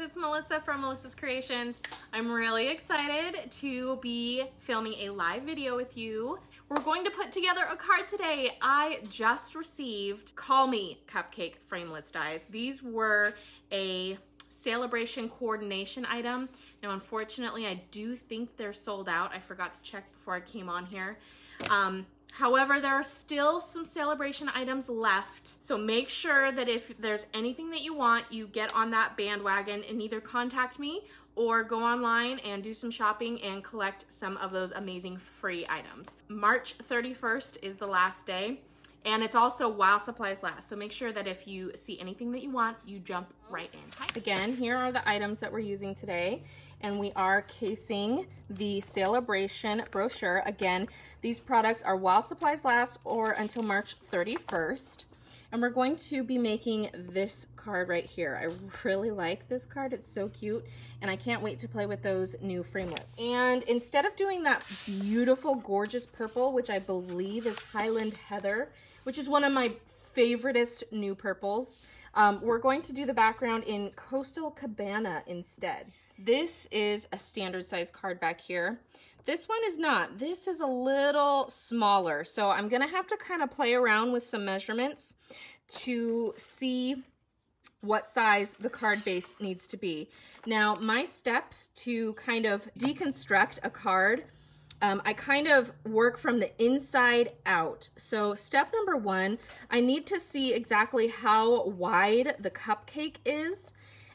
it's Melissa from Melissa's Creations. I'm really excited to be filming a live video with you. We're going to put together a card today. I just received Call Me Cupcake framelits dies. These were a sale-a-bration coordination item. Now, unfortunately, I do think they're sold out. I forgot to check before I came on here. However, there are still some sale-a-bration items left. So make sure that if there's anything that you want, you get on that bandwagon and either contact me or go online and do some shopping and collect some of those amazing free items. March 31st is the last day. And it's also while supplies last. So make sure that if you see anything that you want, you jump right in. Again, here are the items that we're using today. And we are casing the sale-a-bration brochure. Again, these products are while supplies last or until March 31st. And we're going to be making this card right here. I really like this card. It's so cute. And I can't wait to play with those new framelits. And instead of doing that beautiful, gorgeous purple, which I believe is Highland Heather, which is one of my favoriteest new purples, we're going to do the background in Coastal Cabana instead. This is a standard size card back here. This one is not. This is a little smaller. So I'm gonna have to kind of play around with some measurements to see what size the card base needs to be. Now, my steps to kind of deconstruct a card, I kind of work from the inside out. So step number one, I need to see exactly how wide the cupcake is,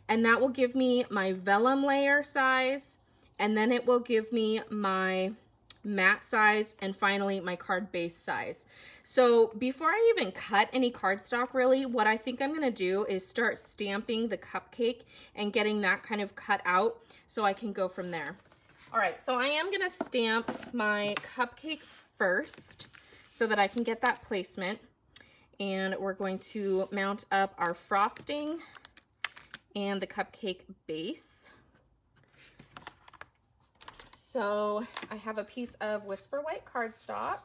and that will give me my vellum layer size, and then it will give me my mat size, and finally my card base size. So before I even cut any cardstock, really, what I think I'm gonna do is start stamping the cupcake and getting that kind of cut out so I can go from there. All right, so I am gonna stamp my cupcake first so that I can get that placement. And we're going to mount up our frosting and the cupcake base. So I have a piece of Whisper White cardstock.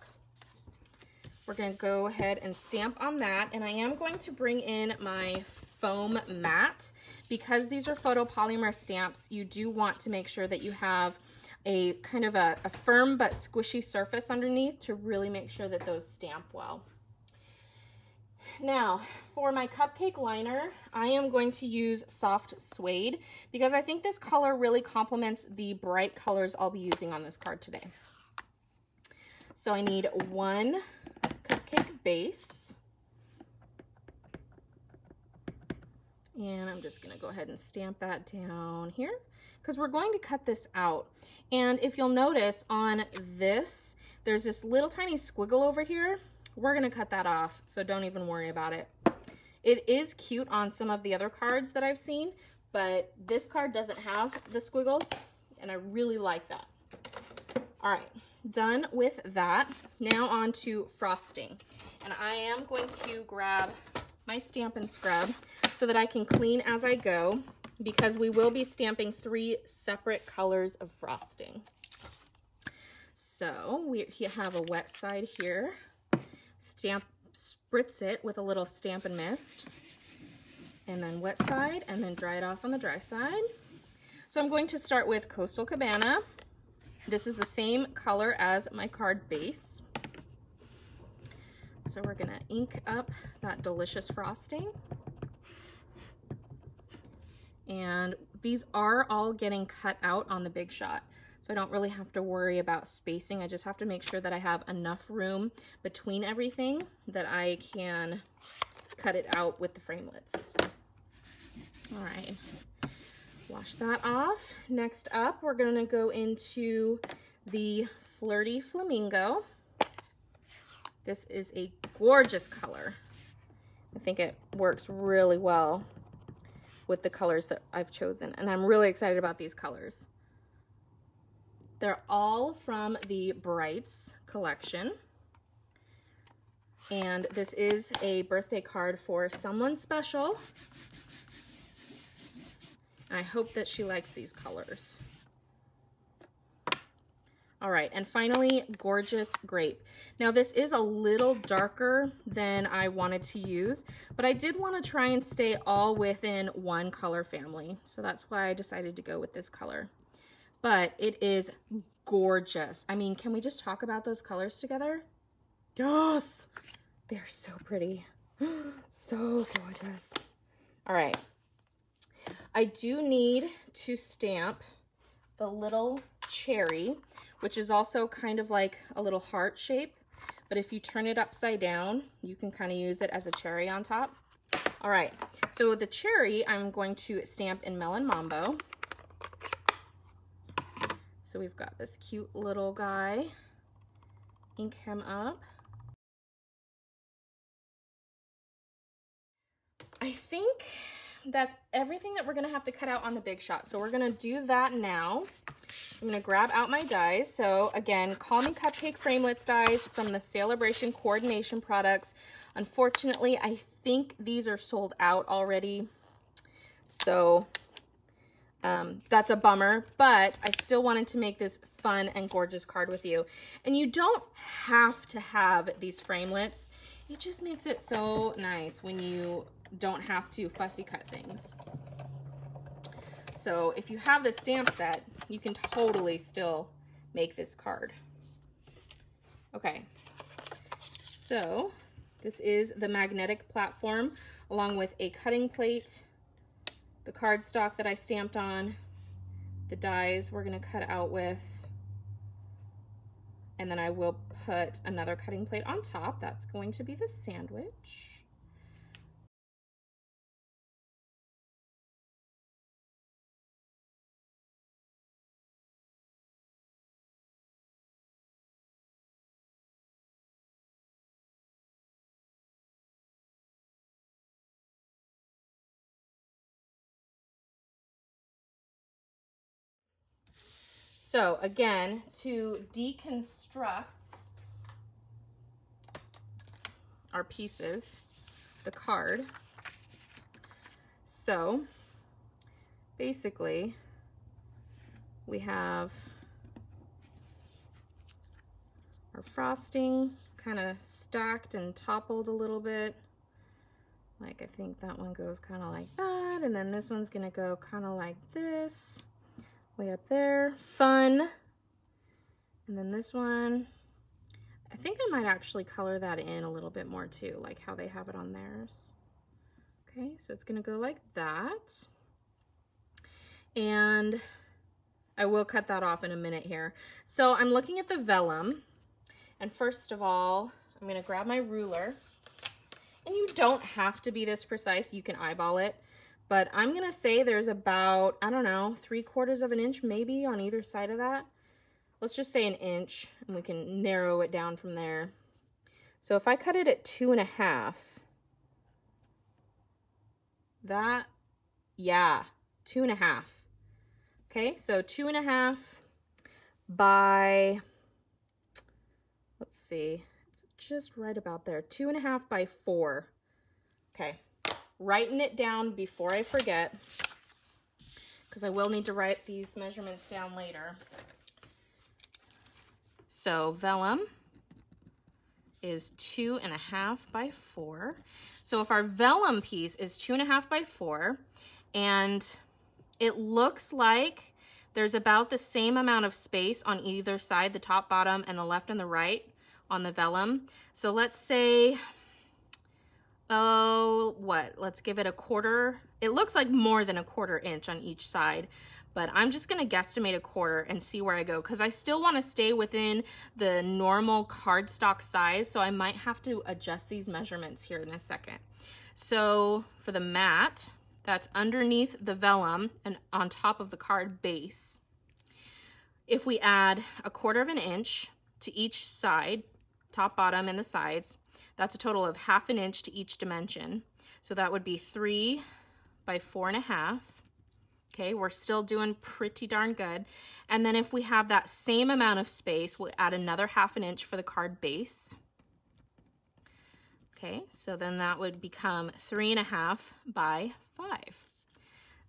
We're gonna go ahead and stamp on that, and I am going to bring in my foam mat. Because these are photopolymer stamps, you do want to make sure that you have a kind of a firm but squishy surface underneath to really make sure that those stamp well. Now, for my cupcake liner, I am going to use soft suede because I think this color really complements the bright colors I'll be using on this card today. So I need one cupcake base. And I'm just gonna go ahead and stamp that down here because we're going to cut this out. And if you'll notice on this, there's this little tiny squiggle over here. We're gonna cut that off, so don't even worry about it. It is cute on some of the other cards that I've seen, but this card doesn't have the squiggles, and I really like that. All right, done with that. Now on to frosting. And I am going to grab my Stampin' Scrub so that I can clean as I go, because we will be stamping 3 separate colors of frosting. So we have a wet side here. Spritz it with a little Stampin' Mist, and then wet side, and then dry it off on the dry side. So I'm going to start with Coastal Cabana. This is the same color as my card base. So we're gonna ink up that delicious frosting. And these are all getting cut out on the Big Shot. So I don't really have to worry about spacing. I just have to make sure that I have enough room between everything that I can cut it out with the framelits. All right, wash that off. Next up, we're gonna go into the Flirty Flamingo. This is a gorgeous color. I think it works really well with the colors that I've chosen, and I'm really excited about these colors. They're all from the Brights collection. And this is a birthday card for someone special. And I hope that she likes these colors. All right, and finally, Gorgeous Grape. Now this is a little darker than I wanted to use, but I did want to try and stay all within one color family. So that's why I decided to go with this color. But it is gorgeous. I mean, can we just talk about those colors together? Yes, they're so pretty. So gorgeous. All right, I do need to stamp the little cherry, which is also kind of like a little heart shape, but if you turn it upside down, you can kind of use it as a cherry on top. All right, so the cherry I'm going to stamp in Melon Mambo. So we've got this cute little guy, ink him up. I think that's everything that we're gonna have to cut out on the Big Shot. So we're gonna do that now. I'm gonna grab out my dies. So again, Call Me Cupcake Framelits dies from the Sale-a-bration Coordination Products. Unfortunately, I think these are sold out already. So that's a bummer, but I still wanted to make this fun and gorgeous card with you. And you don't have to have these framelits. It just makes it so nice when you don't have to fussy cut things. So if you have the stamp set, you can totally still make this card. Okay, so this is the magnetic platform along with a cutting plate, the cardstock that I stamped on, the dies we're gonna cut out with, and then I will put another cutting plate on top. That's going to be the sandwich. So again, to deconstruct our pieces, the card. So basically we have our frosting kind of stacked and toppled a little bit. Like I think that one goes kind of like that, and then this one's gonna go kind of like this. Way up there, fun. And then this one, I think I might actually color that in a little bit more too, like how they have it on theirs. Okay, so it's gonna go like that. And I will cut that off in a minute here. So I'm looking at the vellum, and first of all, I'm gonna grab my ruler. And you don't have to be this precise, you can eyeball it. But I'm gonna say there's about, I don't know, 3/4 of an inch maybe on either side of that. Let's just say an inch, and we can narrow it down from there. So if I cut it at 2.5, that, yeah, 2.5. Okay, so 2.5 by, let's see, it's just right about there, 2.5 by 4. Okay. Writing it down before I forget, because I will need to write these measurements down later. So vellum is 2.5 by 4. So if our vellum piece is 2.5 by 4, and it looks like there's about the same amount of space on either side, the top, bottom, and the left and the right on the vellum. So let's say, oh, what? Let's give it 1/4. It looks like more than 1/4 inch on each side, but I'm just gonna guesstimate 1/4 and see where I go, because I still wanna stay within the normal cardstock size, so I might have to adjust these measurements here in a second. So for the mat, that's underneath the vellum and on top of the card base. If we add 1/4 inch to each side, top, bottom, and the sides, that's a total of 1/2 inch to each dimension. So that would be 3 by 4.5. Okay, we're still doing pretty darn good. And then if we have that same amount of space, we'll add another 1/2 inch for the card base. Okay, so then that would become 3.5 by 5.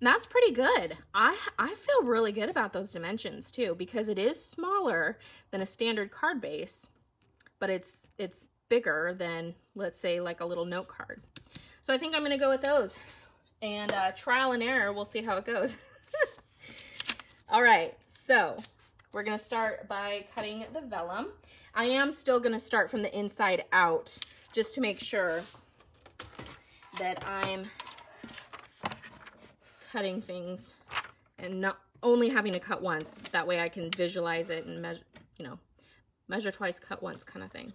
That's pretty good. I feel really good about those dimensions too, because it is smaller than a standard card base, but it's bigger than, let's say, like a little note card. So I think I'm gonna go with those, and trial and error, we'll see how it goes. All right, so we're gonna start by cutting the vellum. I am still gonna start from the inside out, just to make sure that I'm cutting things and not only having to cut once. That way I can visualize it and measure, you know, measure twice, cut once kind of thing.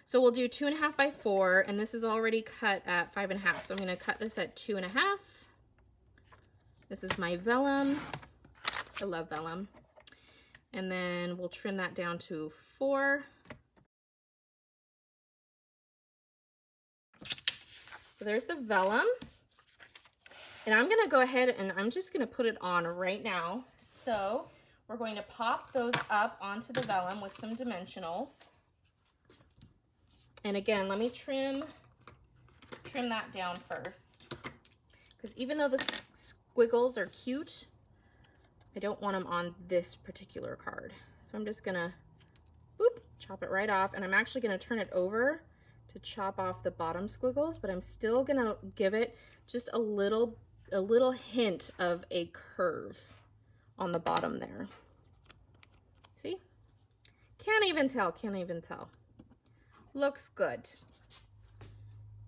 So we'll do 2.5 by 4, and this is already cut at 5.5. So I'm going to cut this at 2.5. This is my vellum. I love vellum. And then we'll trim that down to 4. So there's the vellum. And I'm going to go ahead and I'm just going to put it on right now. So we're going to pop those up onto the vellum with some dimensionals. And again, let me trim that down first. Because even though the squiggles are cute, I don't want them on this particular card. So I'm just going to boop, chop it right off. And I'm actually going to turn it over to chop off the bottom squiggles, but I'm still going to give it just a little hint of a curve on the bottom there. See? Can't even tell. Looks good.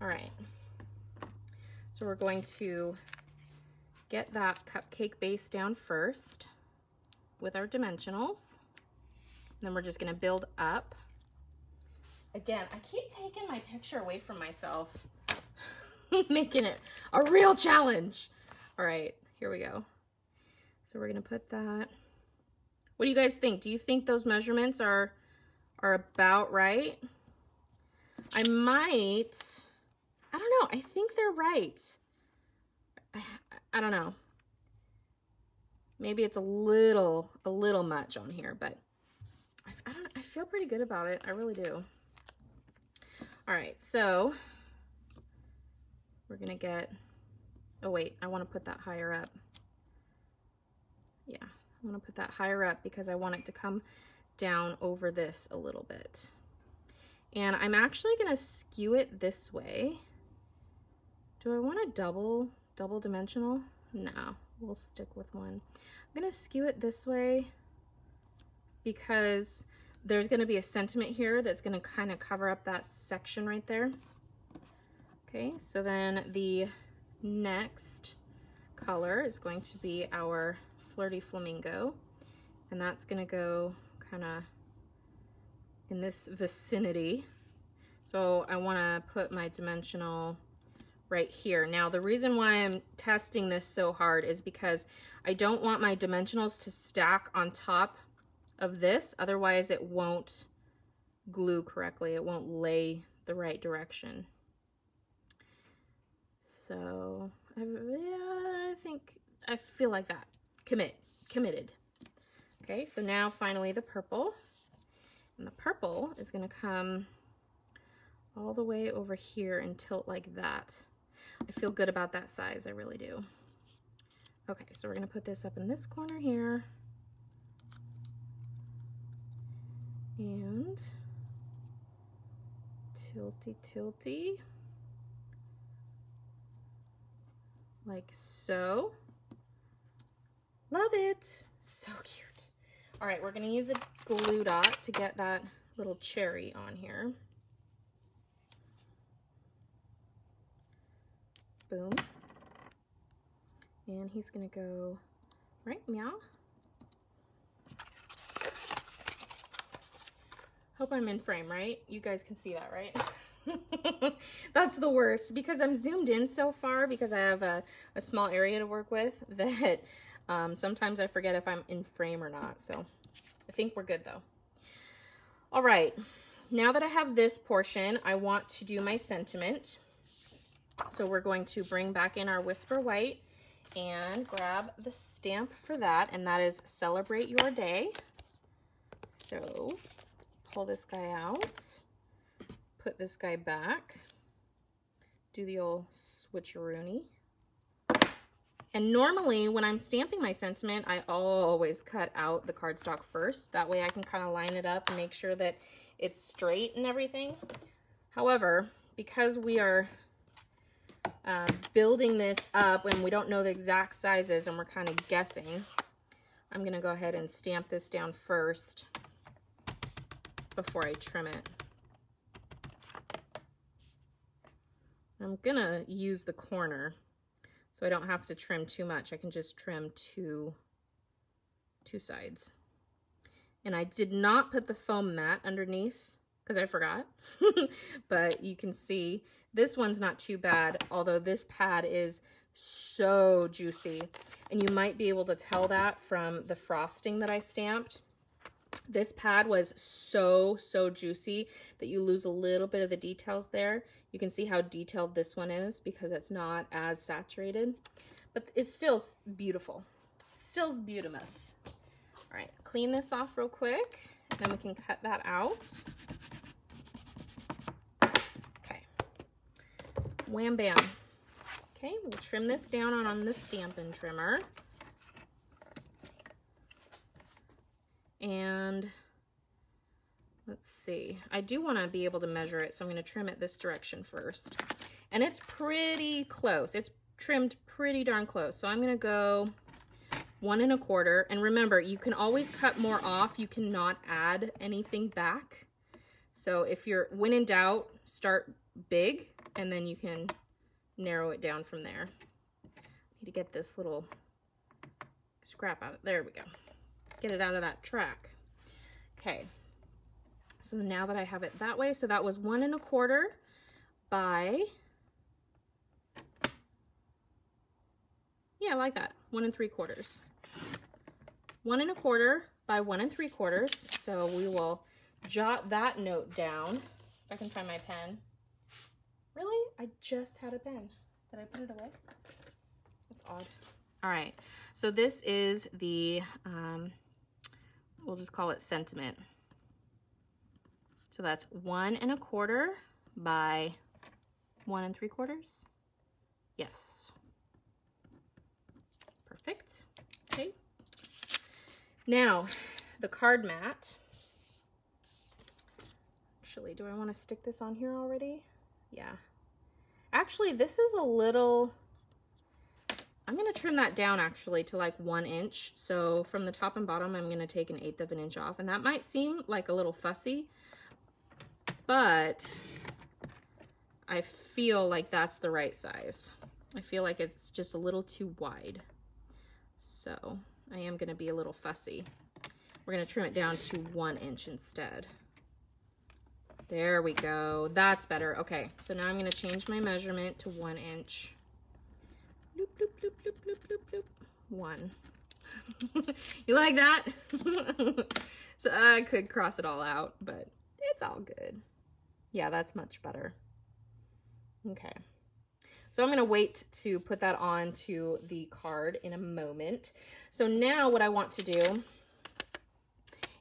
All right. So we're going to get that cupcake base down first with our dimensionals. And then we're just going to build up. Again, I keep taking my picture away from myself, making it a real challenge. All right, here we go. So we're going to put that. What do you guys think? Do you think those measurements are about right? I don't know. I think they're right. I don't know. Maybe it's a little much on here, but I feel pretty good about it. I really do. All right, so we're gonna get, oh wait, I want to put that higher up. Yeah, I want to put that higher up because I want it to come down over this a little bit. And I'm actually gonna skew it this way. Do I want a double dimensional? No, we'll stick with one. I'm gonna skew it this way because there's gonna be a sentiment here that's gonna kind of cover up that section right there. Okay, so then the next color is going to be our Flirty Flamingo, and that's gonna go kind of in this vicinity. So I wanna put my dimensional right here. Now, the reason why I'm testing this so hard is because I don't want my dimensionals to stack on top of this, otherwise it won't glue correctly. It won't lay the right direction. So, yeah, I feel like that. Committed. Okay, so now finally the purple. And the purple is gonna come all the way over here and tilt like that. I feel good about that size, I really do. Okay, so we're gonna put this up in this corner here. And tilty, like so. Love it, so cute. All right, we're gonna use a glue dot to get that little cherry on here. Boom. And he's gonna go right meow. Hope I'm in frame, right? You guys can see that, right? That's the worst because I'm zoomed in so far because I have a small area to work with that sometimes I forget if I'm in frame or not. So I think we're good though. All right, now that I have this portion, I want to do my sentiment. So we're going to bring back in our Whisper White and grab the stamp for that, and that is Celebrate Your Day. So pull this guy out, put this guy back, do the old switcheroony. And normally when I'm stamping my sentiment, I always cut out the cardstock first. That way I can kind of line it up and make sure that it's straight and everything. However, because we are building this up and we don't know the exact sizes and we're kind of guessing, I'm gonna go ahead and stamp this down first before I trim it. I'm gonna use the corner so I don't have to trim too much. I can just trim two sides. And I did not put the foam mat underneath because I forgot, but you can see this one's not too bad, although this pad is so juicy. And you might be able to tell that from the frosting that I stamped. This pad was so juicy that you lose a little bit of the details there. You can see how detailed this one is because it's not as saturated, but it's still beautiful. Still's beautimous. All right, clean this off real quick, and then we can cut that out. Okay, wham bam. Okay, we'll trim this down on the Stampin' trimmer. And let's see, I do want to be able to measure it, so I'm going to trim it this direction first. And it's pretty close. It's trimmed pretty darn close. So I'm going to go 1 1/4. And remember, you can always cut more off. You cannot add anything back. So if you're, when in doubt, start big and then you can narrow it down from there. I need to get this little scrap out of, there we go. Get it out of that track. Okay, so now that I have it that way, so that was 1 1/4 by, yeah, I like that, 1 3/4. 1 1/4 by 1 3/4. So we will jot that note down. If I can find my pen. Really? I just had a pen. Did I put it away? That's odd. All right, so this is the, we'll just call it sentiment. So that's 1 1/4 by 1 3/4. Yes. Perfect. Okay. Now, the card mat. Actually, do I want to stick this on here already? Yeah. Actually, this is a little, I'm going to trim that down actually to like 1 inch. So from the top and bottom, I'm going to take 1/8 of an inch off. And that might seem like a little fussy, but I feel like that's the right size. I feel like it's just a little too wide. So I am going to be a little fussy. We're going to trim it down to 1 inch instead. There we go. That's better. Okay, so now I'm going to change my measurement to 1 inch. Bloop, bloop, bloop, bloop, bloop, bloop, bloop. 1. You like that? So I could cross it all out, but it's all good. Yeah, that's much better. Okay. So I'm going to wait to put that on to the card in a moment. So now what I want to do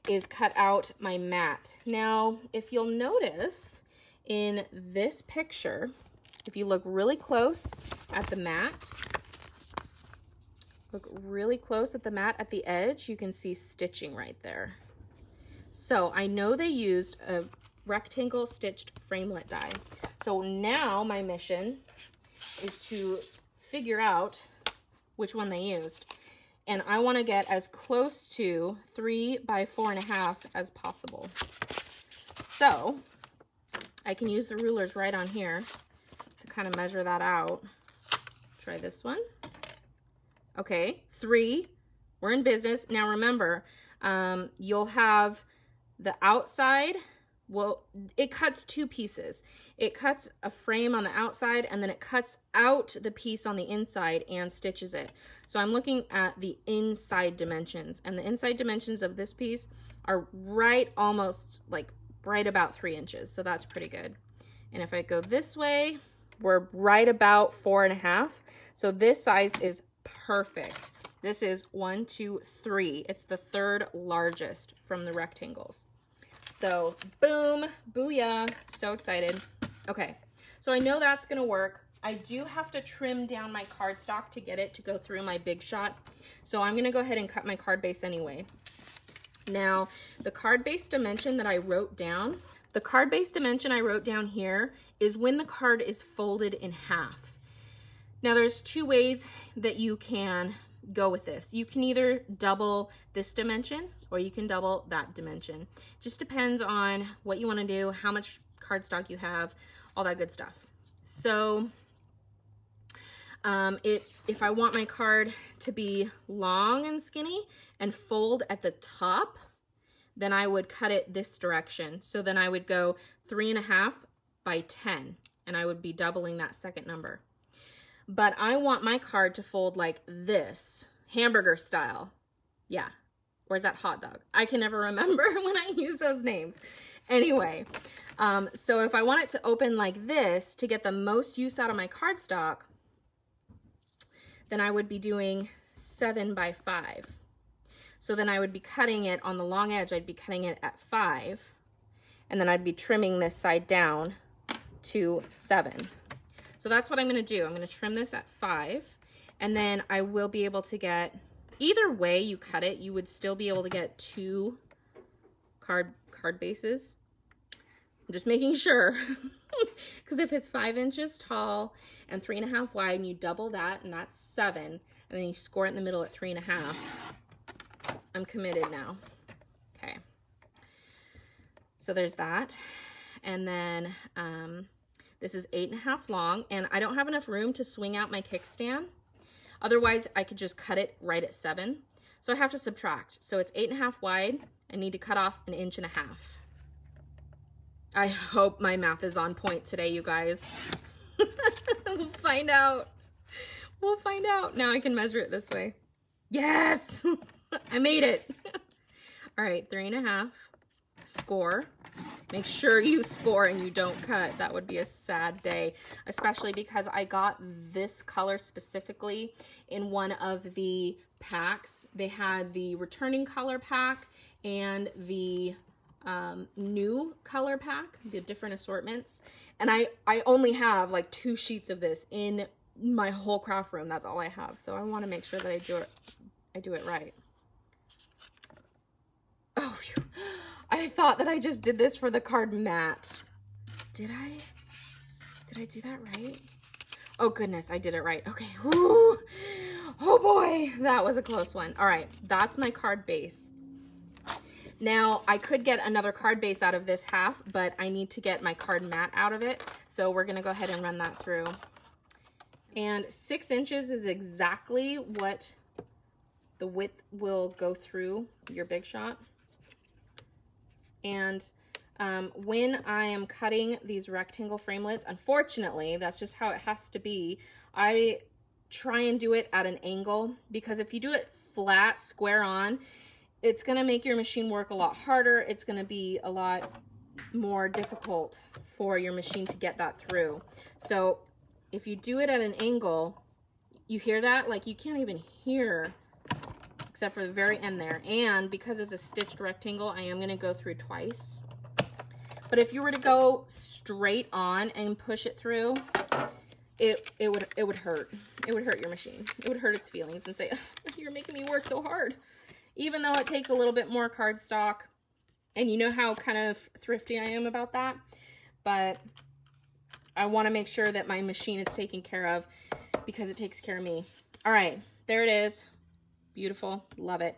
is cut out my mat. Now, if you'll notice in this picture, if you look really close at the mat, look really close at the mat at the edge, you can see stitching right there. So I know they used a rectangle stitched framelit die. So now my mission is to figure out which one they used. And I want to get as close to 3 by 4.5 as possible. So I can use the rulers right on here to kind of measure that out. Try this one. Okay, 3. We're in business. Now remember, you'll have the outside. Well, it cuts 2 pieces. It cuts a frame on the outside and then it cuts out the piece on the inside and stitches it. So I'm looking at the inside dimensions, and the inside dimensions of this piece are right almost like right about 3 inches. So that's pretty good. And if I go this way, we're right about 4.5. So this size is perfect. This is 1, 2, 3. It's the 3rd largest from the rectangles. So boom, booyah, so excited. Okay, so I know that's gonna work. I do have to trim down my cardstock to get it to go through my big shot. So I'm gonna go ahead and cut my card base anyway. Now, the card base dimension that I wrote down, here is when the card is folded in half. Now there's two ways that you can go with this. You can either double this dimension or you can double that dimension. Just depends on what you wanna do, how much cardstock you have, all that good stuff. So, if I want my card to be long and skinny and fold at the top, then I would cut it this direction. So then I would go 3.5 by 10, and I would be doubling that second number. But I want my card to fold like this, hamburger style. Yeah, or is that hot dog? I can never remember when I use those names. Anyway, so if I want it to open like this to get the most use out of my cardstock, then I would be doing 7 by 5. So then I would be cutting it on the long edge, I'd be cutting it at 5, and then I'd be trimming this side down to 7. So that's what I'm gonna do. I'm gonna trim this at 5, and then I will be able to get, either way you cut it, you would still be able to get 2 card bases. I'm just making sure, because if it's 5 inches tall and 3.5 wide, and you double that, and that's 7, and then you score it in the middle at 3.5, I'm committed now. Okay, so there's that, and then this is 8.5 long, and I don't have enough room to swing out my kickstand. Otherwise, I could just cut it right at 7. So I have to subtract. So it's 8.5 wide. I need to cut off 1.5 inches. I hope my math is on point today, you guys. We'll find out. We'll find out. Now I can measure it this way. Yes! I made it. All right, 3.5. Score. Make sure you score and you don't cut. That would be a sad day, especially because I got this color specifically in one of the packs. They had the returning color pack and the new color pack, the different assortments. And I only have like 2 sheets of this in my whole craft room. That's all I have. So I want to make sure that I do it right. Oh, phew. I thought that I just did this for the card mat. Did I do that right? Oh goodness, I did it right. Okay. Woo. Oh boy, that was a close one. All right, that's my card base. Now, I could get another card base out of this half, but I need to get my card mat out of it. So we're gonna go ahead and run that through. And 6 inches is exactly what the width will go through your big shot. And when I am cutting these rectangle framelits, unfortunately, that's just how it has to be. I try and do it at an angle, because if you do it flat, square on, it's gonna make your machine work a lot harder. It's gonna be a lot more difficult for your machine to get that through. So if you do it at an angle, you hear that? Like, you can't even hear except for the very end there. And because it's a stitched rectangle, I am gonna go through twice. But if you were to go straight on and push it through, it would hurt. It would hurt your machine. It would hurt its feelings and say, you're making me work so hard. Even though it takes a little bit more cardstock, and you know how kind of thrifty I am about that, but I wanna make sure that my machine is taken care of because it takes care of me. All right, there it is. Beautiful, love it.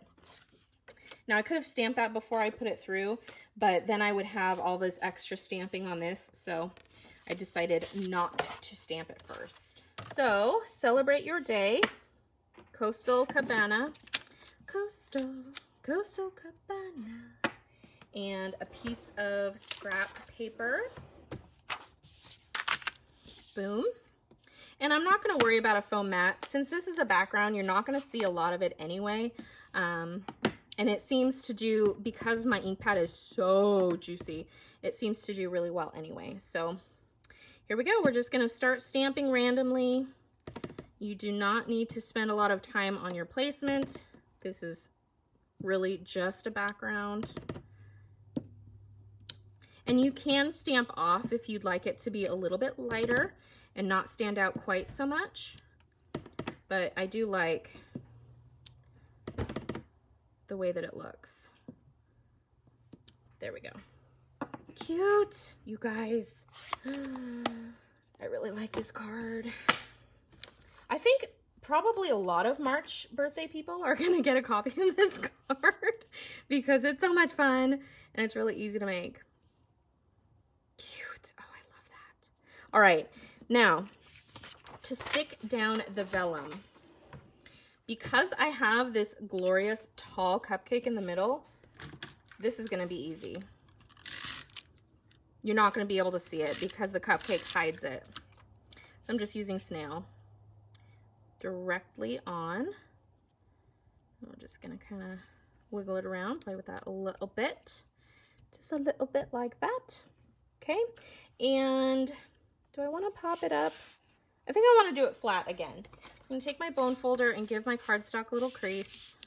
Now I could have stamped that before I put it through, but then I would have all this extra stamping on this, so I decided not to stamp it first. So, celebrate your day. Coastal Cabana. Coastal Cabana. And a piece of scrap paper. Boom. And I'm not going to worry about a foam mat. Since this is a background, you're not going to see a lot of it anyway. And it seems to do, because my ink pad is so juicy, it seems to do really well anyway. So here we go. We're just going to start stamping randomly. You do not need to spend a lot of time on your placement. This is really just a background. And you can stamp off if you'd like it to be a little bit lighter and not stand out quite so much. But I do like the way that it looks. There we go. Cute, you guys. I really like this card. I think probably a lot of March birthday people are gonna get a copy of this card because it's so much fun and it's really easy to make. Cute. Oh, I love that. All right, now to stick down the vellum, because I have this glorious tall cupcake in the middle, this is gonna be easy. You're not gonna be able to see it because the cupcake hides it. So I'm just using snail directly on. We're just gonna kind of wiggle it around, play with that a little bit. Just a little bit like that. Okay, and do I want to pop it up? I think I want to do it flat again. I'm going to take my bone folder and give my cardstock a little crease.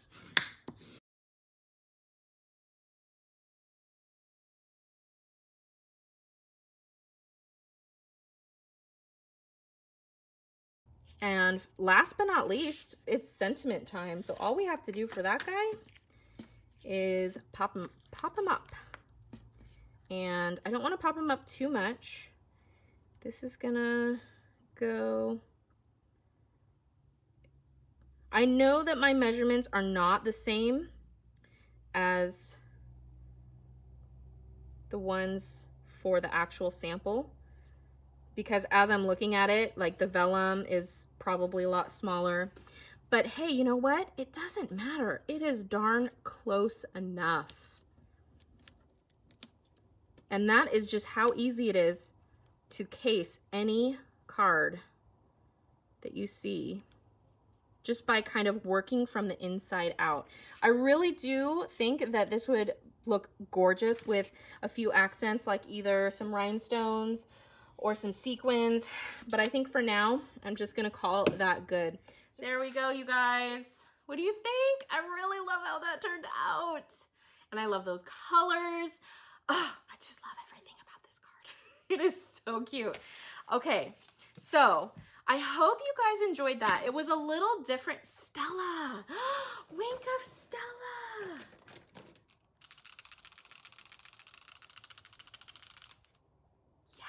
And last but not least, it's sentiment time. So all we have to do for that guy is pop them up. And I don't want to pop them up too much. This is gonna go. I know that my measurements are not the same as the ones for the actual sample, because as I'm looking at it, like the vellum is probably a lot smaller. But hey, you know what? It doesn't matter. It is darn close enough. And that is just how easy it is to case any card that you see just by kind of working from the inside out. I really do think that this would look gorgeous with a few accents, like either some rhinestones or some sequins, but I think for now, I'm just gonna call that good. There we go, you guys. What do you think? I really love how that turned out. And I love those colors. Oh, I just love everything about this card. It is so cute. Okay, so I hope you guys enjoyed that. It was a little different. Stella, wink of Stella. Yes.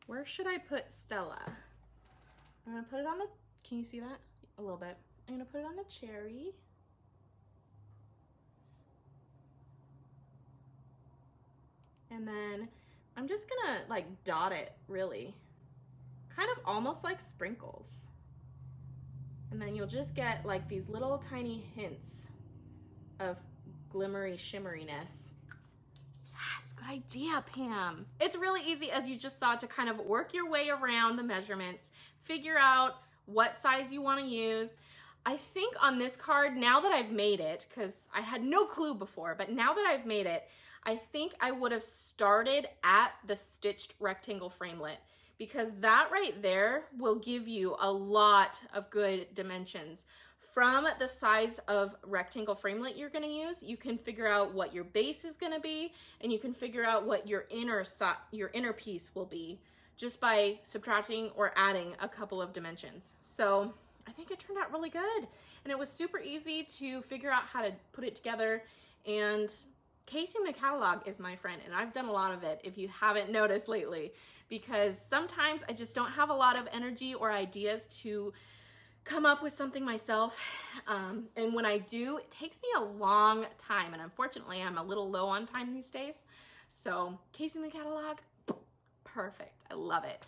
Where should I put Stella? I'm gonna put it on the, can you see that? A little bit. I'm gonna put it on the cherry. And then I'm just gonna like dot it, really. Kind of almost like sprinkles. And then you'll just get like these little tiny hints of glimmery shimmeriness. Yes, good idea, Pam. It's really easy, as you just saw, to kind of work your way around the measurements, figure out what size you wanna use. I think on this card, now that I've made it, because I had no clue before, but now that I've made it, I think I would have started at the stitched rectangle framelit, because that right there will give you a lot of good dimensions. From the size of rectangle framelit you're gonna use, you can figure out what your base is gonna be, and you can figure out what your inner piece will be just by subtracting or adding a couple of dimensions. So I think it turned out really good, and it was super easy to figure out how to put it together. And casing the catalog is my friend, and I've done a lot of it, if you haven't noticed lately, because sometimes I just don't have a lot of energy or ideas to come up with something myself. And when I do, it takes me a long time, and unfortunately I'm a little low on time these days. So casing the catalog, perfect. I love it.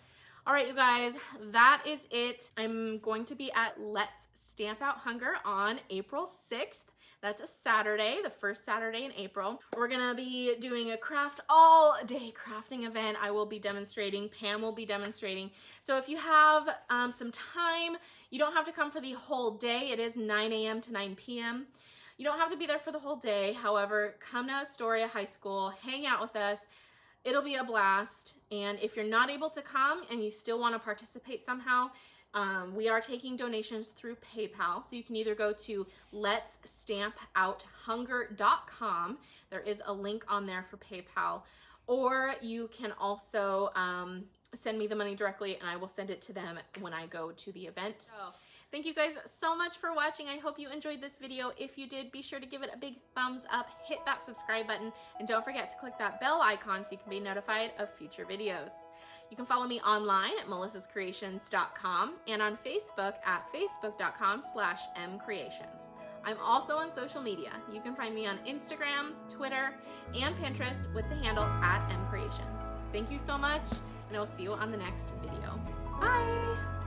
All right, you guys, that is it. I'm going to be at Let's Stamp Out Hunger on April 6th. That's a Saturday, the first Saturday in April. We're gonna be doing a craft all day crafting event. I will be demonstrating, Pam will be demonstrating. So if you have some time, you don't have to come for the whole day. It is 9 a.m. to 9 p.m. You don't have to be there for the whole day. However, come to Astoria High School, hang out with us. It'll be a blast. And if you're not able to come and you still wanna participate somehow, We are taking donations through PayPal, so you can either go to letsstampouhunger.com. There is a link on there for PayPal, or you can also send me the money directly and I will send it to them when I go to the event. So, thank you guys so much for watching. I hope you enjoyed this video. If you did, be sure to give it a big thumbs up, hit that subscribe button, and don't forget to click that bell icon so you can be notified of future videos. You can follow me online at melissascreations.com and on Facebook at facebook.com/MKre8tions. I'm also on social media. You can find me on Instagram, Twitter, and Pinterest with the handle @MKre8tions. Thank you so much, and I will see you on the next video. Bye!